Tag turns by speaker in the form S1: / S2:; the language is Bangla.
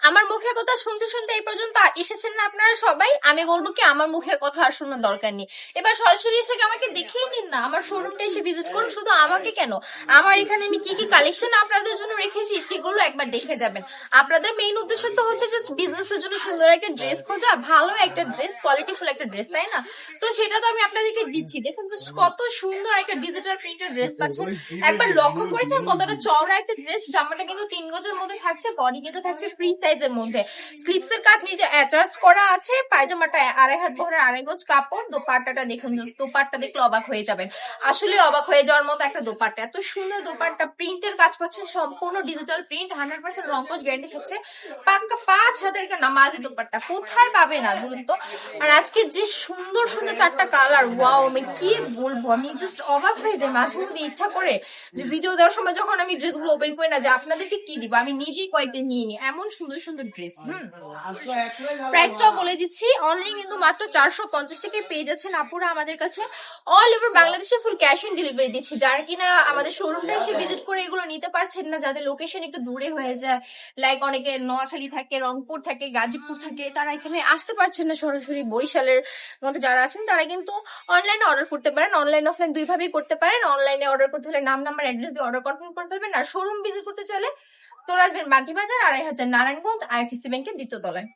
S1: আমার মুখের কথা শুনতে শুনতে এই পর্যন্ত এসেছেন না আপনারা সবাই। আমি বলবো কি, আমার মুখের কথা আর শোনার দরকার নেই। এবার সরাসরি এসে আমাকে দেখেই নিন না, আমার শোরুমটা এসে ভিজিট করুন। শুধু আমাকে কেন, আমার এখানে আমি কি কি কালেকশন আপনাদের জন্য রেখেছি সেগুলো একবার দেখে যাবেন। আপনাদের মেইন উদ্দেশ্য তো হচ্ছে জাস্ট বিজনেসের জন্য সুন্দর একটা ড্রেস খোঁজা, ভালো একটা ড্রেস, কোয়ালিটিফুল একটা ড্রেস, তাই না? তো সেটা তো আমি আপনাদেরকে দিচ্ছি। দেখুন জাস্ট কত সুন্দর একটা ডিজিটাল প্রিন্টের ড্রেস পাচ্ছেন। একবার লক্ষ্য করেছেন কতটা চওড়া একটা ড্রেস? জামাটা কিন্তু 3 গজের মধ্যে থাকছে, বডি কিন্তু থাকছে ফ্রি সাইজের মধ্যে, স্লিপস এর কাজ নিজে অ্যাটাচ করা আছে, পায়জামাটা 2.5 হাত বহরের 2.5 গজ কাপড়, দোপাট্টাটা দেখুন, দোপাট্টা দেখলে অবাক হয়ে যাবেন। আসলে অবাক হয়ে যাওয়ার মতো একটা দোপাট্টা, এত সুন্দর দোপাট্টা, প্রিন্টের কাজ পাচ্ছেন, সম্পূর্ণ ডিজিটাল প্রিন্ট, 100% রংকশ গ্যারান্টি থাকছে, পাক্কা 5 হাতের একটা নামাজি দোপাট্টা। কোথায় পাবেন আর বলুন তো? আর আজকে যে সুন্দর সুন্দর 4টা কালার, ওয়াও, আমি কি বলবো, আমি জাস্ট অবাক হয়ে যাই মাঝে মধ্যে। ইচ্ছা করে যে ভিডিও দেওয়ার সময় যখন আমি ড্রেসগুলো ওপেন করি না, যে আপনাদেরকে কি দিব, আমি নিজেই কয়েকটা নিয়ে নিই, এমন সুন্দর সুন্দর ড্রেস। প্রাইসটাও বলে দিচ্ছি, অনলি কিন্তু মাত্র 450 টাকায় পেয়ে যাচ্ছেন আপুরা আমাদের কাছে। অল ওভার বাংলাদেশে ফুল ক্যাশ অন ডেলিভারি দিচ্ছি। যারা কিনা আমাদের শোরুমটা এসে ভিজিট করে এগুলো নিতে পারছেন না, যাদের লোকেশন একটু দূরে হয়ে যায়, লাইক অনেকে নোয়াখালী থাকে, রংপুর থাকে, গাজীপুর থাকে, তারা এখানে আসতে পারছেন না সরাসরি, বরিশালের মধ্যে যারা আছেন তারা কিন্তু অনলাইনে অর্ডার করতে পারেন। অনলাইন অফলাইন দুইভাবেই করতে পারেন। অনলাইনে অর্ডার করতে হলে নাম নাম্বার অ্যাড্রেস দিয়ে অর্ডার কনফার্ম করে ফেলবেন। আর শোরুম ভিজিট করতে চাইলে চলে আসবেন বান্টি বাজার 2.5 হাজার, নারায়ণগঞ্জ, আইএফএসসি ব্যাংকের দ্বিতীয় তলায়।